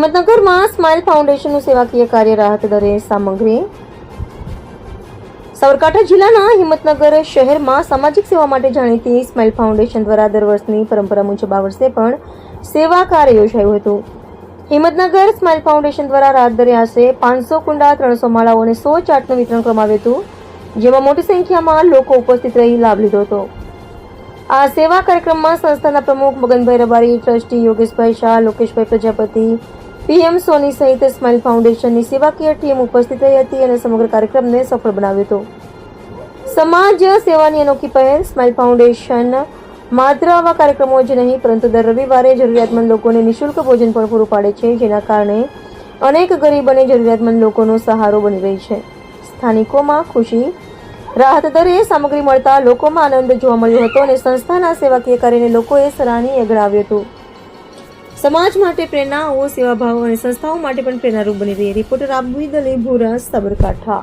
હિંમતનગરમાં smile ફાઉન્ડેશનનું સેવાકીય કાર્ય રાહત દરે સામગ્રી. સાબરકાંઠા જિલ્લાના હિંમતનગર શહેરમાં સામાજિક સેવા માટે જાણીતી સ્માઇલ ફાઉન્ડેશન દ્વારા દર વર્ષની પરંપરા મુજબ આ વર્ષે પણ સેવા કાર્ય યોજાયું હતું. હિંમતનગર સ્માઇલ ફાઉન્ડેશન દ્વારા રાહત દરે આશરે 500 કુંડા, 300 માળાઓ અને 100 ચાર્ટનું વિતરણ કરવામાં આવ્યું હતું, જેમાં મોટી સંખ્યામાં લોકો ઉપસ્થિત રહી લાભ લીધો હતો. આ સેવા કાર્યક્રમમાં સંસ્થાના પ્રમુખ મગનભાઈ રબારી, ટ્રસ્ટી યોગેશભાઈ શાહ, લોકેશભાઈ પ્રજાપતિ, PM સોની સહિત સ્માઇલ ફાઉન્ડેશનની સેવાકીય ટીમ ઉપસ્થિત રહી હતી અને સમગ્ર કાર્યક્રમને સફળ બનાવ્યો હતો. સમાજ સેવાની અનોખી પહેલ. સ્માઇલ ફાઉન્ડેશન માત્ર આવા કાર્યક્રમો જ નહીં પરંતુ દર રવિવારે જરૂરિયાતમંદ લોકોને નિઃશુલ્ક ભોજન પણ પૂરું પાડે છે, જેના કારણે અનેક ગરીબ અને જરૂરિયાતમંદ લોકોનો સહારો બની રહી છે. સ્થાનિકોમાં ખુશી. રાહત દરે સામગ્રી મળતા લોકોમાં આનંદ જોવા મળ્યો હતો અને સંસ્થાના સેવાકીય કાર્યને લોકોએ સરાહનીય ગણાવ્યું હતું. સમાજ માટે પ્રેરણા, સેવાભાવ અને સંસ્થાઓ માટે પણ પ્રેરણારૂપ બની રહી. રિપોર્ટર આબિદ અલી ભુરા, સાબરકાંઠા.